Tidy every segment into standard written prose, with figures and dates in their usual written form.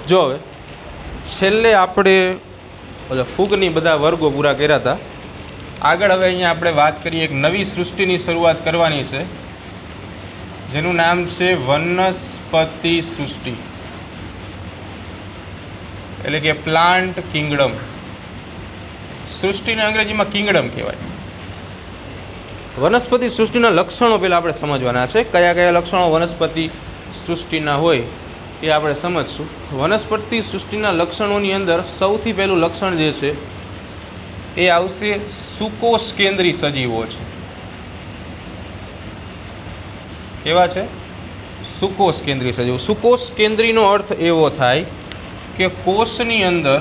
જો હવે છેલ્લે આપણે ફૂગની બધા વર્ગો પૂરા કર્યા હતા. આગળ હવે અહીંયા આપણે વાત કરીએ એક નવી સૃષ્ટિની શરૂઆત કરવાની છે, જેનું નામ છે વનસ્પતિ સૃષ્ટિ, એટલે કે પ્લાન્ટ કિંગડમ. સૃષ્ટિને અંગ્રેજીમાં કિંગડમ કહેવાય. વનસ્પતિ સૃષ્ટિના લક્ષણો પહેલાં આપણે સમજવાના છે. કયા કયા લક્ષણો વનસ્પતિ સૃષ્ટિના હોય એ આપણે સમજશું. વનસ્પતિ સૃષ્ટિના લક્ષણોની અંદર સૌથી પહેલું લક્ષણ જે છે એ આવશે સુકોષ કેન્દ્રી સજીવો છે. કેવા છે? સુકોષ કેન્દ્રી સજીવો. સુકોષ કેન્દ્રીનો અર્થ એવો થાય કે કોષની અંદર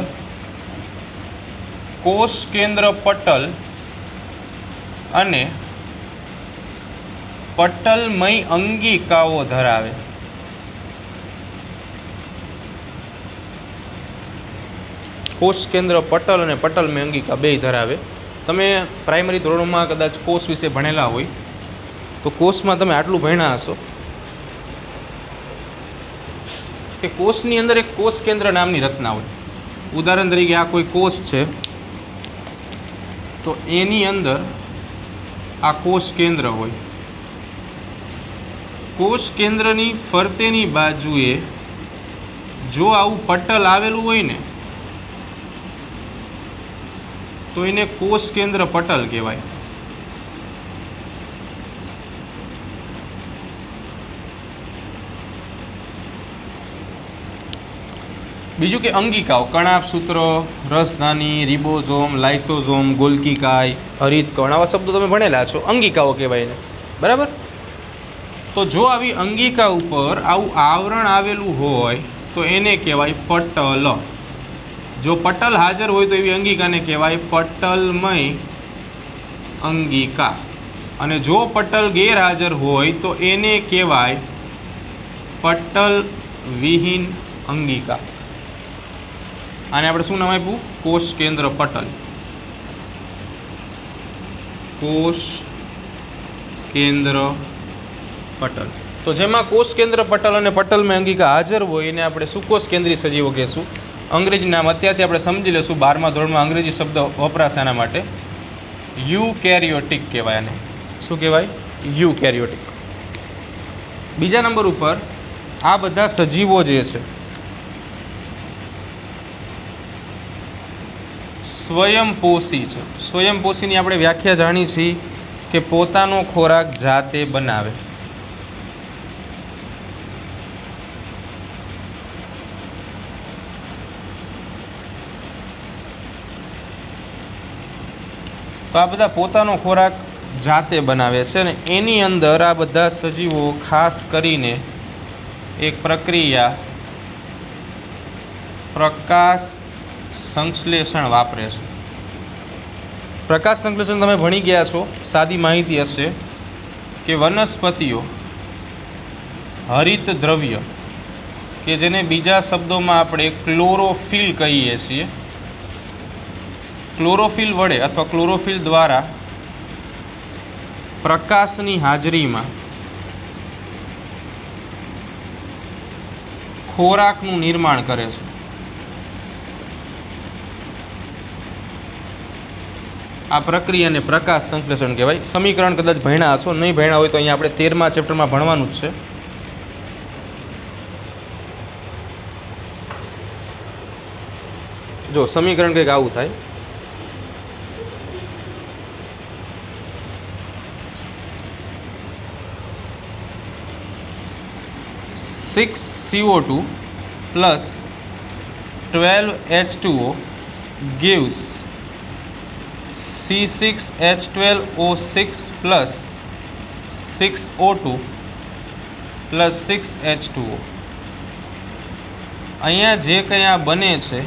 કોષ કેન્દ્ર પટલ અને પટલમય અંગિકાઓ ધરાવે. કોષ કેન્દ્ર પટલ અને પટલમય અંગિકા બે ધરાવે. તમે પ્રાઇમરી ધોરણમાં કદાચ કોષ વિશે ભણેલા હોય તો કોષમાં તમે આટલું ભણ્યા હશો કે કોષની અંદર એક કોષ કેન્દ્ર નામની રચના હોય. ઉદાહરણ તરીકે આ કોઈ કોષ છે તો એની અંદર આ કોષ કેન્દ્ર હોય. કોષ કેન્દ્રની ફરતેની બાજુએ જો આવું પટલ આવેલું હોય ને તો એને કોષ કેન્દ્ર પટલ કહેવાય. બીજું કે અંગિકાઓ, કણાભસૂત્રો, રસધાની, રિબોઝોમ, લાઇસોઝોમ, ગોલ્ગીકાય, હરિતકણ, આવા શબ્દો તમે ભણેલા છો. અંગિકાઓ કહેવાય ને, બરાબર? તો જો આવી અંગિકા ઉપર આવું આવરણ આવેલું હોય તો એને કહેવાય પટલ. જો પટલ હાજર હોય તો એવી અંગિકાને કહેવાય પટલમય અંગિકા, અને જો પટલ ગેરહાજર હોય તો એને કહેવાય પટલ વિહીન અંગિકા. આને આપણે શું નામ આપ્યું? કોષ કેન્દ્ર પટલ. કોષ કેન્દ્ર પટલ. તો જેમાં કોષ કેન્દ્ર પટલ અને પટલમય અંગિકા હાજર હોય એને આપણે સુકોષ કેન્દ્રી સજીવો કહેશું. અંગ્રેજી નામ અત્યારથી આપણે સમજી લઈશું. 12મા ધોરણમાં અંગ્રેજી શબ્દ વપરાશે આના માટે. યુકેરિયોટિક કહેવાય આને. શું કહેવાય? યુકેરિયોટિક. બીજા નંબર ઉપર આ બધા સજીવો જે છે સ્વયંપોષી છે. સ્વયંપોષીની આપણે વ્યાખ્યા જાણી છીએ કે પોતાનો ખોરાક જાતે બનાવે. તો આ બધા પોતાનો ખોરાક જાતે બનાવે છે અને એની અંદર આ બધા સજીવો ખાસ કરીને એક પ્રક્રિયા પ્રકાશ સંશ્લેષણ વાપરે છે. પ્રકાશ સંશ્લેષણ તમે ભણી ગયા છો. સાદી માહિતી હશે કે વનસ્પતિઓ હરિત દ્રવ્ય કે જેને બીજા શબ્દોમાં આપણે ક્લોરોફિલ કહીએ છીએ, ક્લોરોફિલ વડે અથવા ક્લોરોફિલ દ્વારા પ્રકાશની હાજરીમાં ખોરાકનું નિર્માણ કરે છે. આ પ્રક્રિયાને પ્રકાશ સંશ્લેષણ કહેવાય. સમીકરણ કદાચ ભણ્યા હશો, નહીં ભણ્યા હોય તો અહીંયા આપણે 13મા ચેપ્ટરમાં ભણવાનું જ છે. જો સમીકરણ કંઈક આવું થાય. (6CO2 + 12H2O gives C6H12O6 + 6O2 + 6H2O. અહીંયા જે કંઈ આ બને છે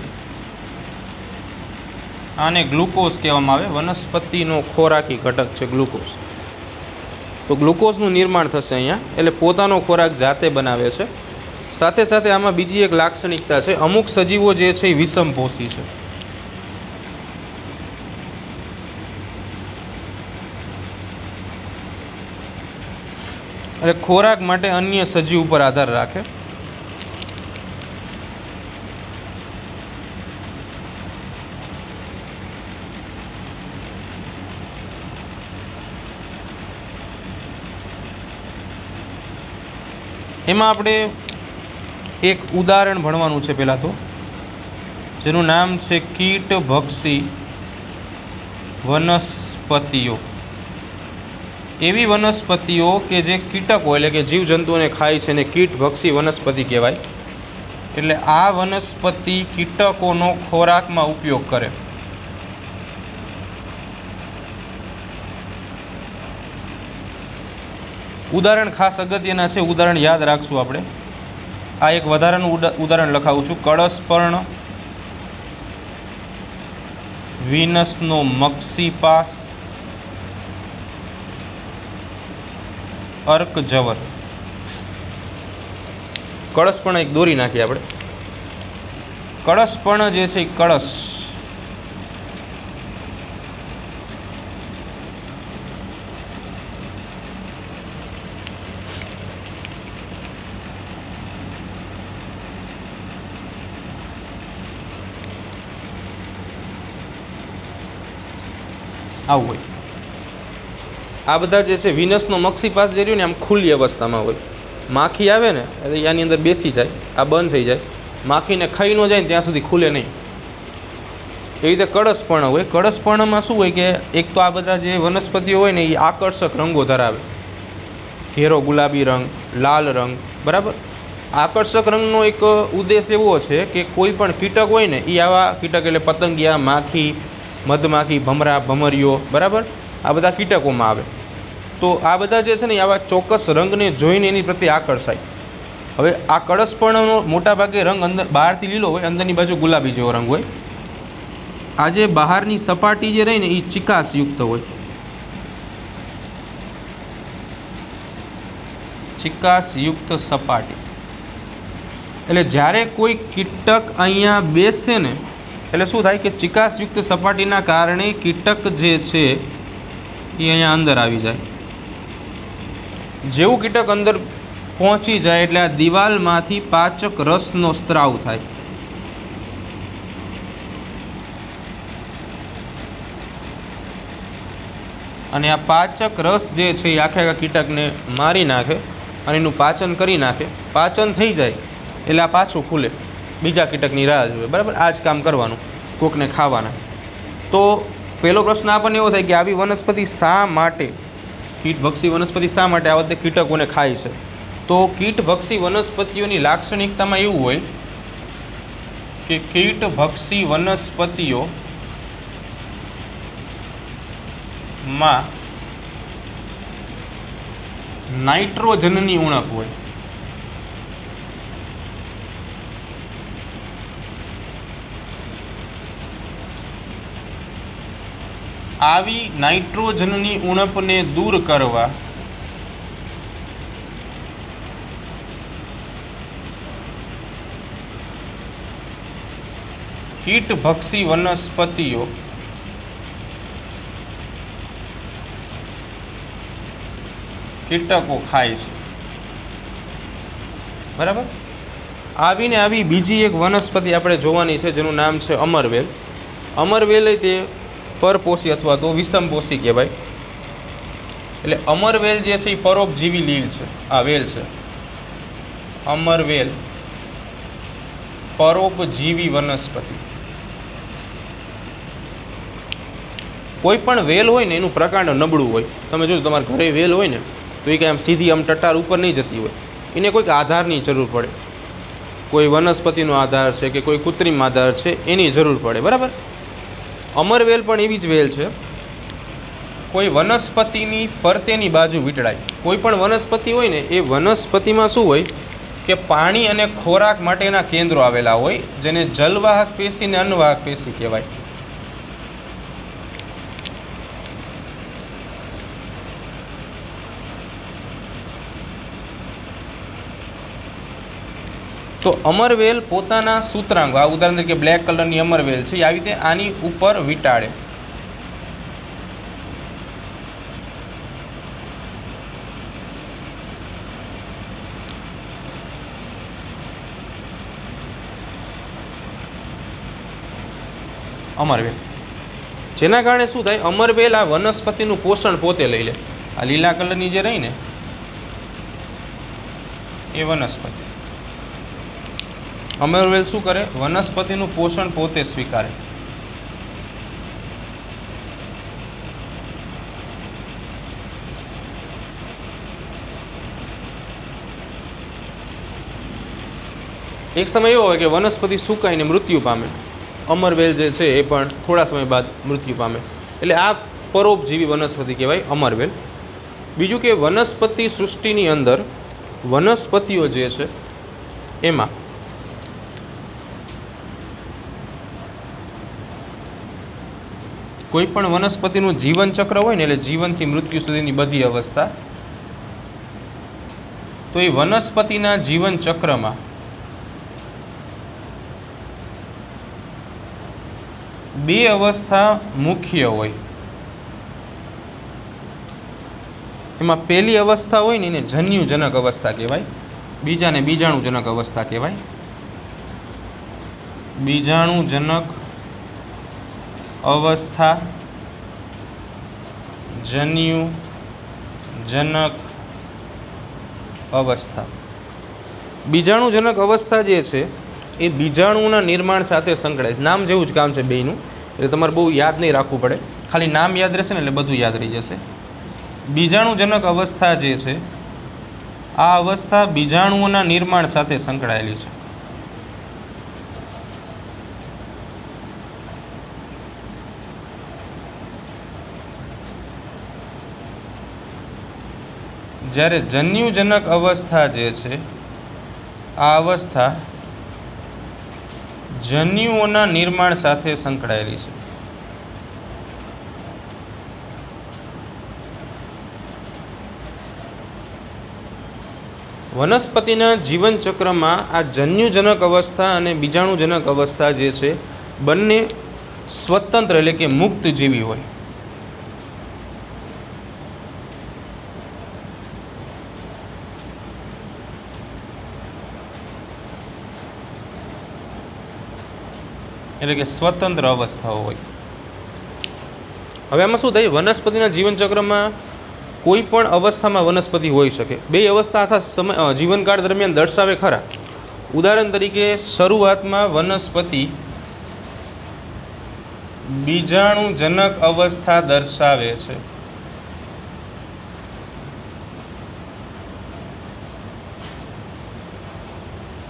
આને ગ્લુકોઝ કહેવામાં આવે. વનસ્પતિનો ખોરાકી ઘટક છે ગ્લુકોઝ. તો ગ્લુકોઝનું નિર્માણ થશે અહીંયા, એટલે પોતાનો ખોરાક જાતે બનાવે છે. સાથે સાથે આમાં બીજી એક લાક્ષણિકતા છે, અમુક સજીવો જે છે એ વિષમપોષી છે. એટલે ખોરાક માટે અન્ય સજીવ ઉપર આધાર રાખે. એમાં આપણે એક ઉદાહરણ ભણવાનું છે પહેલાં તો, જેનું નામ છે કીટભક્ષી વનસ્પતિઓ. એવી વનસ્પતિઓ કે જે કીટકો એટલે કે જીવજંતુઓને ખાય છે ને કીટભક્ષી વનસ્પતિ કહેવાય. એટલે આ વનસ્પતિ કીટકોનો ખોરાકમાં ઉપયોગ કરે. ઉદાહરણ ખાસ અગત્યના છે, ઉદાહરણ યાદ રાખશું આપણે. આ એક વધારાનું ઉદાહરણ લખાવું છું. કળશપર્ણ, વિનસનો મક્ષીપાસ, અર્કજવર. કળશપર્ણ એક દોરી નાખીએ આપણે. કળશપર્ણ જે છે એ કળશ, આવું હોય. આ બધા જે છે વિનસનો મક્ષીપાસ જે રહ્યું ને આમ ખુલ્લી અવસ્થામાં હોય. માખી આવે ને એટલે આની અંદર બેસી જાય, આ બંધ થઈ જાય. માખીને ખાઈ ન જાય ને ત્યાં સુધી ખુલે નહીં. એવી રીતે કળશપર્ણ હોય. કળશપર્ણમાં શું હોય કે એક તો આ બધા જે વનસ્પતિઓ હોય ને એ આકર્ષક રંગો ધરાવે. ઘેરો ગુલાબી રંગ, લાલ રંગ, બરાબર. આકર્ષક રંગનો એક ઉદ્દેશ એવો છે કે કોઈ પણ કીટક હોય ને એ આવા કીટક એટલે પતંગિયા, માખી, મધમાખી, ભમરા, ભમરીઓ, બરાબર, આ બધા કીટકોમાં આવે. તો આ બધા જે છે ને આવા ચોક્કસ રંગને જોઈને એની પ્રત્યે આકર્ષાય. હવે આ કળશપર્ણનો મોટાભાગે રંગ અંદર બહારથી લીલો હોય, અંદરની બાજુ ગુલાબી જેવો રંગ હોય. આ જે બહારની સપાટી જે રહી ને એ ચિકાસયુક્ત હોય. ચિકાસયુક્ત સપાટી એટલે જ્યારે કોઈ કીટક અહીંયા બેસે ને એટલે શું થાય કે ચિકાસયુક્ત સપાટીના કારણે કીટક જે છે એ અહીંયા અંદર આવી જાય. જેવું કીટક અંદર પહોંચી જાય એટલે આ દિવાલમાંથી પાચક રસનો સ્ત્રાવ થાય. અને આ પાચક રસ જે છે એ આખે આખા કીટકને મારી નાખે અને એનું પાચન કરી નાખે. પાચન થઈ જાય એટલે આ પાછું ખુલે, બીજા કીટકની રાહ જોવે, બરાબર. આ જ કામ કરવાનું, કોકને ખાવાના. તો પહેલો પ્રશ્ન આપણને એવો થાય કે આવી વનસ્પતિ શા માટે, કીટભક્ષી વનસ્પતિ શા માટે આ વખતે કીટકોને ખાય છે? તો કીટભક્ષી વનસ્પતિઓની લાક્ષણિકતામાં એવું હોય કે કીટભક્ષી વનસ્પતિઓમાં નાઇટ્રોજનની ઉણપ હોય. આવી નાઇટ્રોજનની ઉણપને દૂર કરવા કીટભક્ષી વનસ્પતિઓ કીટકો ખાય છે, બરાબર. આવીને આવી બીજી એક વનસ્પતિ આપણે જોવાની છે જેનું નામ છે અમરવેલ. અમરવેલ તે પરપોષી અથવા તો વિષમપોષી કહેવાય. એટલે અમરવેલ જે છે એ પરોપજીવી લીલ છે. આ વેલ છે અમરવેલ, પરોપજીવી વનસ્પતિ. કોઈ પણ વેલ હોય ને એનું પ્રકાંડ નબળું હોય. તમે જો તમારા ઘરે વેલ હોય ને તો એ કાંઈ આમ સીધી આમ ટટાર ઉપર નહીં જતી હોય. એને કોઈક આધારની જરૂર પડે. કોઈ વનસ્પતિનો આધાર છે કે કોઈ કૃત્રિમ આધાર છે એની જરૂર પડે, બરાબર. અમરવેલ પણ એવી જ વેલ છે. કોઈ વનસ્પતિની ફરતેની બાજુ વીંટળાય. કોઈ પણ વનસ્પતિ હોય ને એ વનસ્પતિમાં શું હોય કે પાણી અને ખોરાક માટેના કેન્દ્રો આવેલા હોય, જેને જલવાહક પેશી અને અન્નવાહક પેશી કહેવાય. તો અમરવેલ પોતાના સૂત્રાંગો, આ ઉદાહરણ તરીકે બ્લેક કલરની અમરવેલ છે, આવી રીતે આની ઉપર વીંટાળે. અમરવેલ જેના કારણે શું થાય, અમરવેલ આ વનસ્પતિનું પોષણ પોતે લઈ લે. આ લીલા કલરની જે રહી ને એ વનસ્પતિ. અમરવેલ શું કરે? વનસ્પતિનું પોષણ પોતે સ્વીકારે. એક સમય એવો હોય કે વનસ્પતિ સુકાઈને મૃત્યુ પામે. અમરવેલ જે છે એ પણ થોડા સમય બાદ મૃત્યુ પામે. એટલે આ પરોપજીવી વનસ્પતિ કહેવાય અમરવેલ. બીજું કે વનસ્પતિ સૃષ્ટિની અંદર વનસ્પતિઓ જે છે એમાં કોઈ પણ વનસ્પતિનું જીવન ચક્ર હોય ને, એટલે જીવનથી મૃત્યુ સુધીની બધી અવસ્થા, તો એ વનસ્પતિના જીવન ચક્રમાં બે અવસ્થા મુખ્ય હોય. એમાં પહેલી અવસ્થા હોય ને એને જન્યુજનક અવસ્થા કહેવાય, બીજાને બીજાણુજનક અવસ્થા કહેવાય. બીજાણુજનક અવસ્થા, જન્યુજનક અવસ્થા. બીજાણુજનક અવસ્થા જે છે એ બીજાણુના નિર્માણ સાથે સંકળાય. નામ જેવું જ કામ છે બેયનું, એટલે તમારે બહુ યાદ નહીં રાખવું પડે, ખાલી નામ યાદ રહેશે ને એટલે બધું યાદ રહી જશે. બીજાણુજનક અવસ્થા જે છે આ અવસ્થા બીજાણુઓના નિર્માણ સાથે સંકળાયેલી છે. જ્યારે જન્યુજનક અવસ્થા જે છે આ અવસ્થા જન્યુઓના નિર્માણ સાથે સંકળાયેલી છે. વનસ્પતિના જીવનચક્રમાં આ જન્યુજનક અવસ્થા અને બીજાણુજનક અવસ્થા જે છે બંને સ્વતંત્ર એટલે કે મુક્ત જીવી હોય. એટલે કે સ્વતંત્ર અવસ્થાઓ હોય. હવે આમાં શું થાય? વનસ્પતિના જીવનચક્રમાં કોઈ પણ અવસ્થામાં વનસ્પતિ હોઈ શકે. બે અવસ્થા આખા સમય જીવનકાળ દરમિયાન દર્શાવે ખરા. ઉદાહરણ તરીકે શરૂઆતમાં વનસ્પતિ બીજાણુજનક અવસ્થા દર્શાવે છે.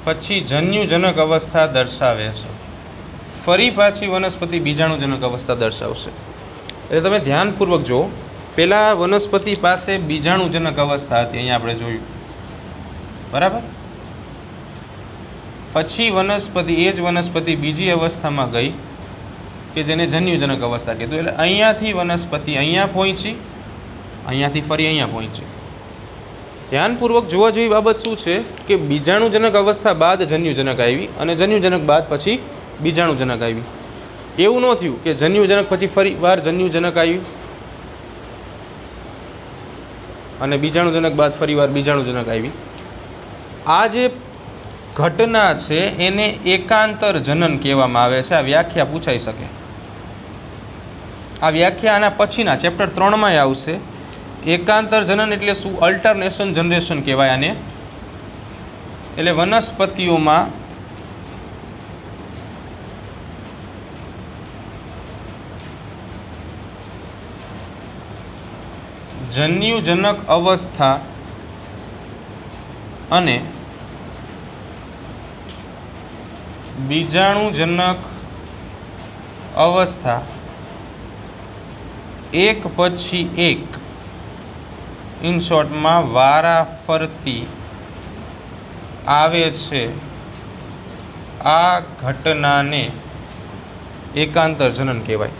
પછી જન્યુજનક અવસ્થા દર્શાવે છે. ફરી પાછી વનસ્પતિ બીજાણુજનક અવસ્થા દર્શાવશે. એટલે તમે ધ્યાનપૂર્વક જુઓ. પહેલાં વનસ્પતિ પાસે બીજાણુજનક અવસ્થા હતી, અહીંયા આપણે જોયું, બરાબર. પછી વનસ્પતિ એ જ વનસ્પતિ બીજી અવસ્થામાં ગઈ કે જેને જન્યુજનક અવસ્થા કીધું. એટલે અહીંયાથી વનસ્પતિ અહીંયા પહોંચી, અહીંયાથી ફરી અહીંયા પહોંચી. ધ્યાનપૂર્વક જોવા જેવી બાબત શું છે કે બીજાણુજનક અવસ્થા બાદ જન્યુજનક આવી અને જન્યુજનક બાદ પછી બીજાણુજનક આવી. એવું ન થયું કે જન્યુજનક પછી ફરી વાર જન્યુજનક આવ્યું અને બીજાણુજનક બાદ ફરી વાર બીજાણુજનક આવી. આ જે ઘટના છે એને એકાંતર જનન કહેવામાં આવે છે. આ વ્યાખ્યા પૂછાઈ શકે. આ વ્યાખ્યા આના પછીના ચેપ્ટર 3માં આવશે. એકાંતર જનન એટલે શું? અલ્ટરનેશન જનરેશન કહેવાય આને. એટલે વનસ્પતિઓમાં જન્યુજનક અવસ્થા અને બીજાણુજનક અવસ્થા એક પછી એક ઇન શોર્ટમાં વારાફરતી આવે છે. આ ઘટનાને એકાંતર જનન કહેવાય.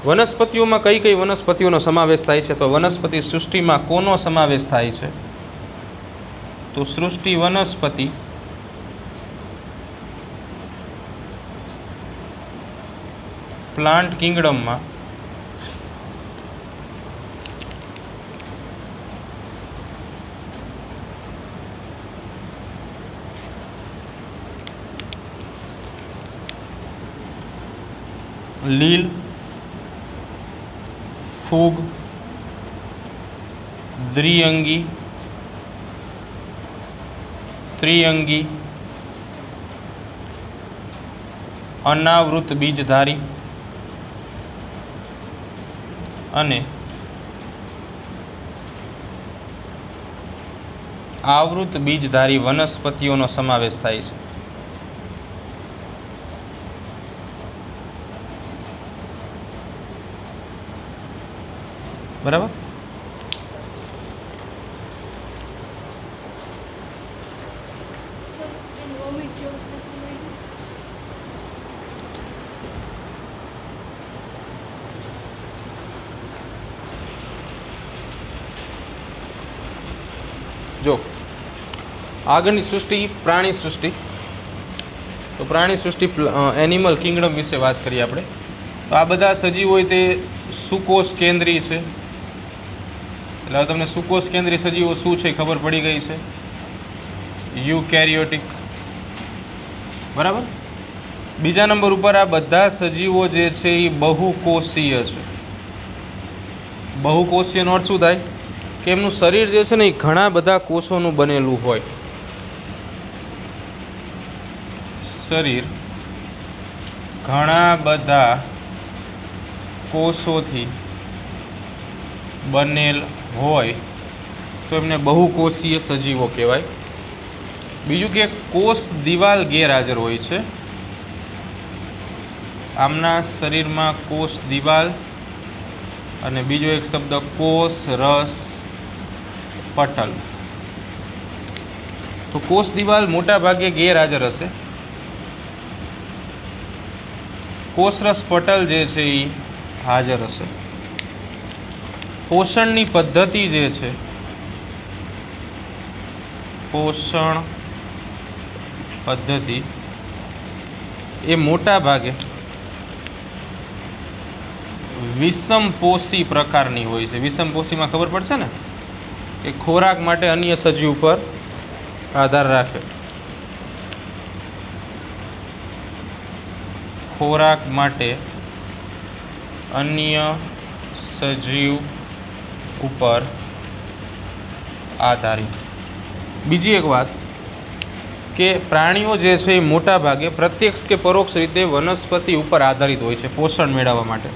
વનસ્પતિઓમાં કઈ કઈ વનસ્પતિઓનો સમાવેશ થાય છે? તો વનસ્પતિ સૃષ્ટિમાં કોનો સમાવેશ થાય છે? તો સૃષ્ટિ વનસ્પતિ પ્લાન્ટ કિંગડમમાં લીલ, ફૂગ, દ્વિઅંગી, ત્રિઅંગી અનાવૃત બીજધારી અને આવૃત બીજધારી વનસ્પતિઓનો સમાવેશ થાય છે. બરાબર. જો આગળની સૃષ્ટિ પ્રાણી સૃષ્ટિ. તો પ્રાણી સૃષ્ટિ એનિમલ કિંગડમ વિશે વાત કરીએ આપણે. તો આ બધા સજીવો હોય તે સુકોષ કેન્દ્રી છે. એટલે હવે તમને સુકોષ કેન્દ્રી સજીવો શું છે ખબર પડી ગઈ છે. યુકેરિયોટિક. બરાબર. બીજા નંબર ઉપર આ બધા સજીવો જે છે એ બહુકોષીય છે. બહુકોષીયનો અર્થ શું થાય કે એમનું શરીર જે છે ને એ ઘણા બધા કોષોનું બનેલું હોય. શરીર ઘણા બધા કોષોથી બનેલ હોય તો એમને બહુકોષીય સજીવો કહેવાય. બીજું કે કોષ દિવાલ ગેરહાજર હોય છે. આમના શરીરમાં કોષ દિવાલ અને બીજો એક શબ્દ કોષ રસ પટલ. તો કોષ દિવાલ મોટા ભાગે ગેરહાજર હશે. કોષરસ પટલ જે છે એ હાજર હશે. પોષણની પદ્ધતિ જે છે પોષણ પદ્ધતિ એ મોટા ભાગે વિષમપોષી પ્રકારની હોય છે. વિષમપોષીમાં ખબર પડશે ને કે ખોરાક માટે અન્ય સજીવ પર આધાર રાખે. ખોરાક માટે અન્ય સજીવ ઉપર આધારિત. બીજી એક વાત કે પ્રાણીઓ જે છે એ મોટા ભાગે પ્રત્યક્ષ કે પરોક્ષ રીતે વનસ્પતિ ઉપર આધારિત હોય છે પોષણ મેળવવા માટે.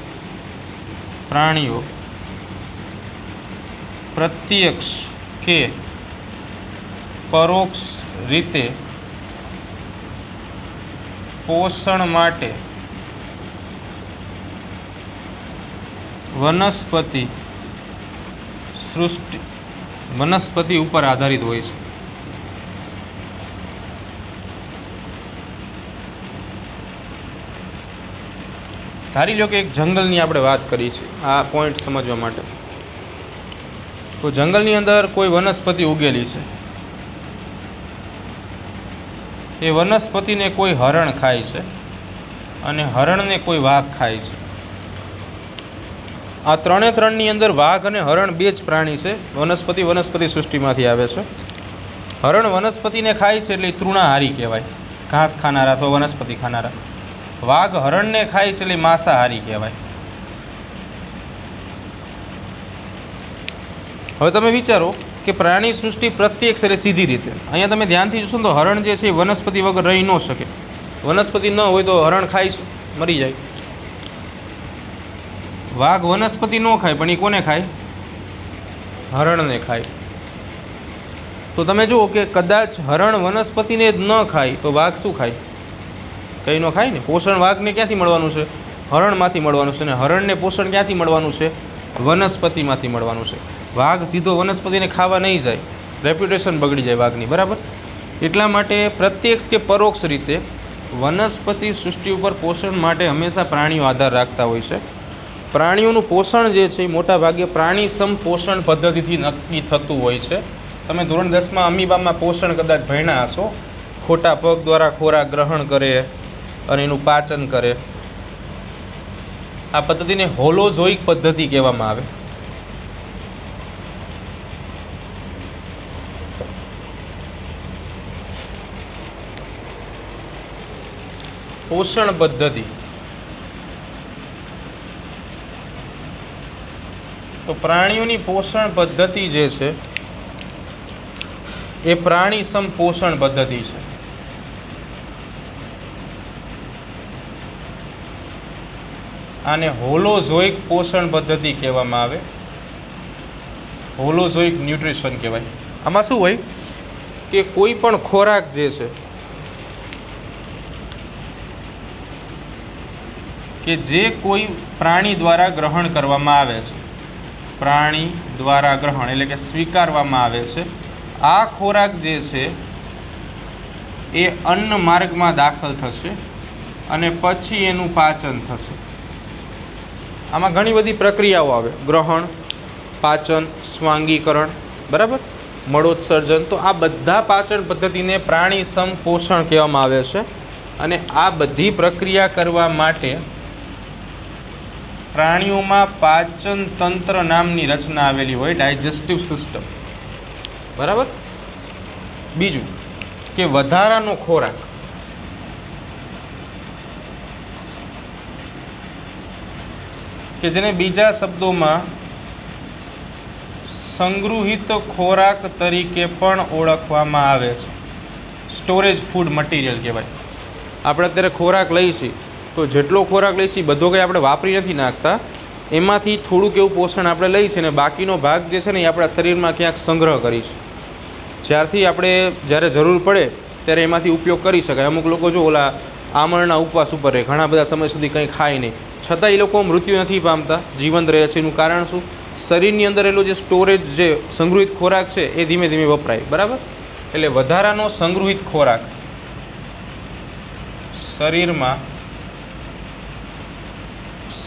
પ્રાણીઓ પ્રત્યક્ષ કે પરોક્ષ રીતે પોષણ માટે વનસ્પતિ ઉપર આધારિત હોય છે. ધારી લો કે એક જંગલની આપણે વાત કરી છે આ પોઈન્ટ સમજવા માટે. તો જંગલની અંદર કોઈ વનસ્પતિ ઉગેલી છે. એ વનસ્પતિને કોઈ હરણ ખાય છે અને હરણને કોઈ વાઘ ખાય છે. આ ત્રણની અંદર વાઘ અને હરણ બે જ પ્રાણી છે. વનસ્પતિ સૃષ્ટિમાંથી આવે છે. હરણ વનસ્પતિને ખાય છે એટલે તૃણાહારી કહેવાય, ઘાસ ખાનારા અથવા વનસ્પતિ ખાનારા. વાઘ હરણને ખાય છે એટલે માંસાહારી કહેવાય. હવે તમે વિચારો કે પ્રાણી સૃષ્ટિ પ્રત્યક્ષ એટલે સીધી રીતે. અહીંયા તમે ધ્યાનથી જોશો તો હરણ જે છે એ વનસ્પતિ વગર રહી ન શકે. વનસ્પતિ ન હોય તો હરણ ખાઈ મરી જાય. વાઘ વનસ્પતિ ન ખાય પણ એ કોને ખાય? હરણને ખાય. તો તમે જુઓ કે કદાચ હરણ વનસ્પતિને જ ન ખાય તો વાઘ શું ખાય? કંઈ ન ખાય ને. પોષણ વાઘને ક્યાંથી મળવાનું છે? હરણમાંથી મળવાનું છે. અને હરણને પોષણ ક્યાંથી મળવાનું છે? વનસ્પતિમાંથી મળવાનું છે. વાઘ સીધો વનસ્પતિને ખાવા નહીં જાય, રેપ્યુટેશન બગડી જાય વાઘની. બરાબર. એટલા માટે પ્રત્યક્ષ કે પરોક્ષ રીતે વનસ્પતિ સૃષ્ટિ ઉપર પોષણ માટે હંમેશા પ્રાણીઓ આધાર રાખતા હોય છે. પ્રાણીઓનું પોષણ જે છે એ મોટા ભાગે પ્રાણીસમ પોષણ પદ્ધતિથી નક્કી થતું હોય છે. તમે ધોરણ 10માં અમીબામાં પોષણ કદાચ ભણ્યા હશો. ખોટા પગ દ્વારા ખોરાક ગ્રહણ કરે અને એનું પાચન કરે. આ પદ્ધતિને હોલોઝોઇક પદ્ધતિ કહેવામાં આવે. પોષણ પદ્ધતિ. તો પ્રાણીઓની પોષણ પદ્ધતિ જે છે એ પ્રાણી સંપોષણ પદ્ધતિ છે. આને હોલોઝોઇક પોષણ પદ્ધતિ કહેવામાં આવે. હોલોઝોઇક ન્યુટ્રિશન કહેવાય. આમાં શું હોય કે કોઈ પણ ખોરાક જે છે કે જે કોઈ પ્રાણી દ્વારા ગ્રહણ કરવામાં આવે છે, પ્રાણી દ્વારા ગ્રહણ એટલે કે સ્વીકારવામાં આવે છે, આ ખોરાક જે છે એ અન્ન માર્ગમાં દાખલ થશે અને પછી એનું પાચન થશે. આમાં ઘણી બધી પ્રક્રિયાઓ આવે: ગ્રહણ, પાચન, સ્વાંગીકરણ, બરાબર, મળોત્સર્જન. તો આ બધા પાચન પદ્ધતિને પ્રાણી સંપોષણ કહેવામાં આવે છે. અને આ બધી પ્રક્રિયા કરવા માટે પ્રાણીઓમાં પાચન તંત્ર નામની રચના આવેલી હોય, ડાયજેસ્ટિવ સિસ્ટમ, બરાબર. બીજું કે વધારાનો ખોરાક, કે જેને બીજા શબ્દોમાં સંગૃહિત ખોરાક તરીકે પણ ઓળખવામાં આવે છે. સ્ટોરેજ ફૂડ મટીરિયલ કહેવાય. આપણે અત્યારે ખોરાક લઈએ છીએ તો જેટલો ખોરાક લઈએ છીએ બધો કંઈ આપણે વાપરી નથી નાખતા, એમાંથી થોડુંક એવું પોષણ આપણે લઈએ છીએ અને બાકીનો ભાગ જે છે ને એ આપણા શરીરમાં ક્યાંક સંગ્રહ કરીશું. જ્યારથી આપણે જ્યારે જરૂર પડે ત્યારે એમાંથી ઉપયોગ કરી શકાય. અમુક લોકો જો ઓલા આમળના ઉપવાસ ઉપર રહે, ઘણા બધા સમય સુધી કંઈ ખાય નહીં, છતાં એ લોકો મૃત્યુ નથી પામતા, જીવંત રહે છે. એનું કારણ શું? શરીરની અંદર એલો જે સ્ટોરેજ, જે સંગૃહિત ખોરાક છે એ ધીમે ધીમે વપરાય, બરાબર. એટલે વધારાનો સંગૃહિત ખોરાક, શરીરમાં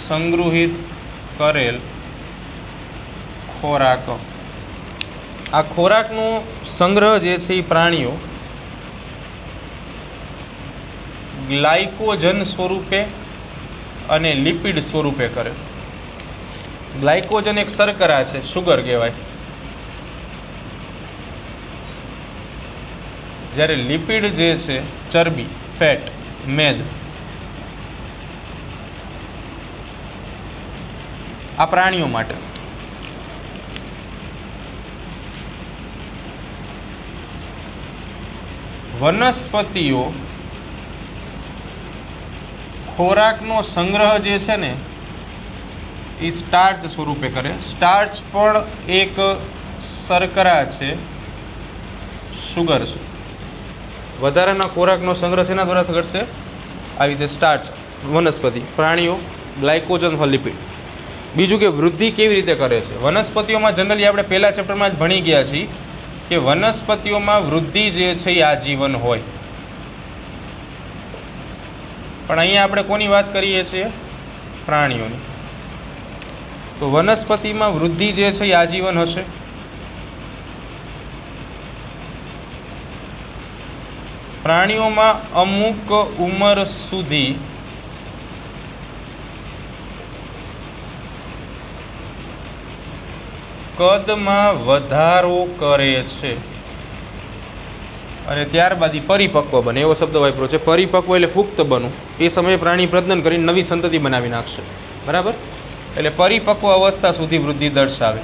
સંગૃહિત કરેલ ખોરાક, આ ખોરાકનો સંગ્રહ જે છે એ પ્રાણીઓ ગ્લાયકોજન સ્વરૂપે અને લિપિડ સ્વરૂપે કરે. ગ્લાયકોજન એક શર્કરા છે, શુગર કહેવાય, જ્યારે લિપિડ જે છે ચરબી, ફેટ, મેદ, આ પ્રાણીઓ માટે. વનસ્પતિઓ ખોરાકનો સંગ્રહ જે છે ને એ સ્ટાર્ચ સ્વરૂપે કરે. સ્ટાર્ચ પણ એક શર્કરા છે, શુગર છે. વધારાના ખોરાકનો સંગ્રહ શેના દ્વારા કરશે? આવી રીતે સ્ટાર્ચ વનસ્પતિ, પ્રાણીઓ ગ્લાયકોજન અથવા લિપિડ. બીજું કે વૃદ્ધિ કેવી રીતે કરે છે? વનસ્પતિઓમાં જનરલી આપણે પહેલા ચેપ્ટરમાં જ ભણી ગયા છીએ કે વનસ્પતિઓમાં વૃદ્ધિ જે છે એ આજીવન હોય. પણ અહીંયા આપણે કોની વાત કરીએ છીએ? પ્રાણીઓની. તો વનસ્પતિમાં વૃદ્ધિ જે છે એ આજીવન હશે. પ્રાણીઓમાં અમુક ઉંમર સુધી કદમાં વધારો કરે છે અને ત્યારબાદ પરિપક્વ બને. એવો શબ્દ વાપર્યો છે, પરિપક્વ એટલે પુખ્ત બનવું. એ સમયે પ્રાણી પ્રજનન કરીને નવી સંતતિ બનાવી નાખશે, બરાબર. એટલે પરિપક્વ અવસ્થા સુધી વૃદ્ધિ દર્શાવે.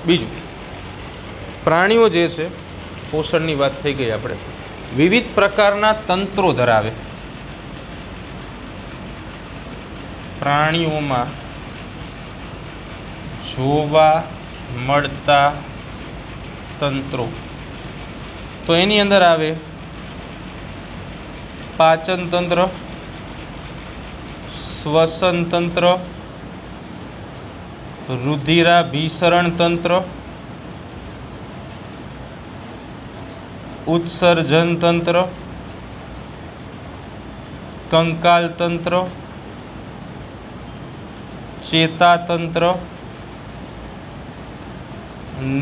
બીજું, પ્રાણીઓ જે છે, પોષણની વાત થઈ ગઈ આપણે, વિવિધ પ્રકારના તંત્રો ધરાવે. પ્રાણીઓમાં જોવા મળતા તંત્રો, તો એની અંદર આવે પાચન તંત્ર, શ્વસન તંત્ર, રુધિરાભિસરણ તંત્ર, ઉત્સર્જન તંત્ર, કંકાલ તંત્ર, ચેતાતંત્ર,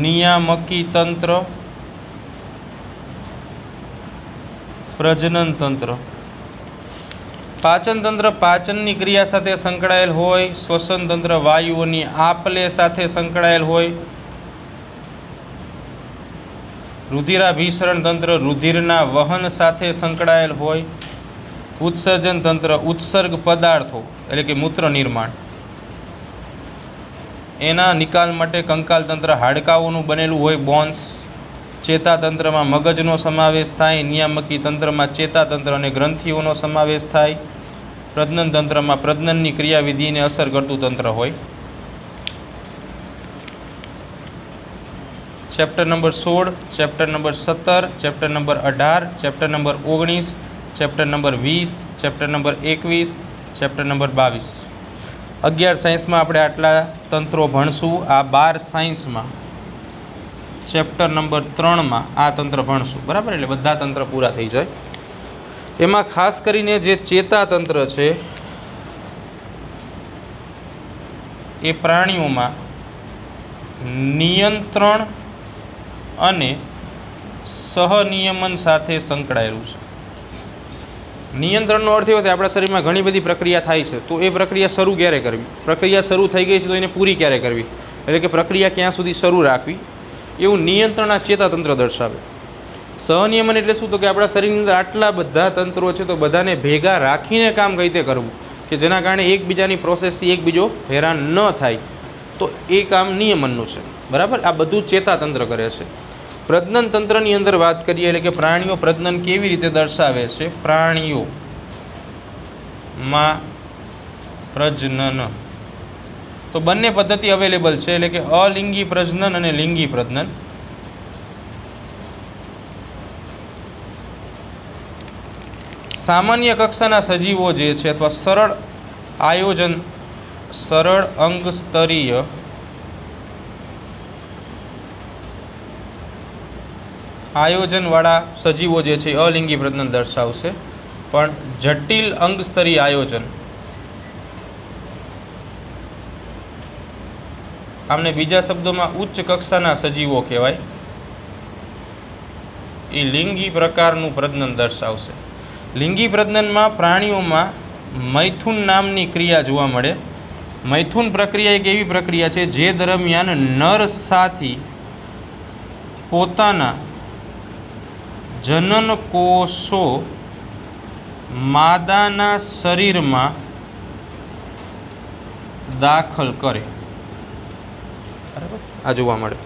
નિયામકી તંત્ર, પ્રજનન તંત્ર. પાચન તંત્ર પાચનની ક્રિયા સાથે સંકળાયેલ હોય. શ્વસન તંત્ર વાયુઓની આપ-લે સાથે સંકળાયેલ હોય. રુધિરાભિસરણ તંત્ર રુધિરના વહન સાથે સંકળાયેલ હોય. ઉત્સર્જન તંત્ર ઉત્સર્ગ પદાર્થો એટલે કે મૂત્ર નિર્માણ, એના નિકાલ માટે કંકાલ તંત્ર હાડકાઓનું બનેલું હોય બોન્સ. ચેતાતંત્રમાં મગજનો સમાવેશ થાય. નિયામકી તંત્રમાં ચેતાતંત્ર અને ગ્રંથિઓનો સમાવેશ થાય. પ્રજનન તંત્રમાં પ્રજનનની ક્રિયાવિધિને અસર કરતું તંત્ર હોય. Chapter number 16, chapter number 17, chapter number 18, chapter number 19, chapter number 20, chapter number 21, chapter number 22. 11 સાયન્સમાં આપણે આટલા તંત્રો ભણશું. આ 12 સાયન્સમાં ચેપ્ટર નંબર 3માં આ તંત્ર ભણશું. બરાબર, એટલે બધા તંત્ર પૂરા થઈ જાય. એમાં ખાસ કરીને જે ચેતાતંત્ર છે એ પ્રાણીઓમાં નિયંત્રણ અને સહનિયમન સાથે સંકળાયેલું છે. નિયંત્રણનો અર્થ એવો થાય આપણા શરીરમાં ઘણી બધી પ્રક્રિયા થાય છે, તો એ પ્રક્રિયા શરૂ ક્યારે કરવી, પ્રક્રિયા શરૂ થઈ ગઈ છે તો એને પૂરી ક્યારે કરવી, એટલે કે પ્રક્રિયા ક્યાં સુધી શરૂ રાખવી, એવું નિયંત્રણ આ ચેતાતંત્ર દર્શાવે. સહનિયમન એટલે શું, તો કે આપણા શરીરની અંદર આટલા બધા તંત્રો છે તો બધાને ભેગા રાખીને કામ કઈ રીતે કરવું કે જેના કારણે એકબીજાની પ્રોસેસથી એકબીજો હેરાન ન થાય, તો એ કામ નિયમનનું છે. બરાબર, આ બધું ચેતાતંત્ર કરે છે. પ્રજનન તંત્રની અંદર વાત કરીએ એટલે કે પ્રાણીઓ પ્રજનન કેવી રીતે દર્શાવે છે. પ્રાણીઓમાં પ્રજનન તો બંને પદ્ધતિ અવેલેબલ છે, એટલે કે અલિંગી પ્રજનન અને લિંગી પ્રજનન. સામાન્ય કક્ષાના સજીવો જે છે અથવા સરળ અંગ સ્તરીય આયોજનવાળા સજીવો જે છે અલિંગી પ્રજનન દર્શાવશે, પણ જટિલ અંગ સ્તરીય આયોજન આમને બીજા શબ્દોમાં ઉચ્ચ કક્ષાના સજીવો કહેવાય, એ લિંગી પ્રકારનું પ્રજનન દર્શાવશે. લિંગી પ્રજનનમાં પ્રાણીઓમાં મૈથુન નામની ક્રિયા જોવા મળે. મૈથુન પ્રક્રિયા એક એવી પ્રક્રિયા છે જે દરમિયાન નર સાથી પોતાના જનન કોષો માદાના શરીરમાં દાખલ કરે. બરાબર, આ જોવા મળે.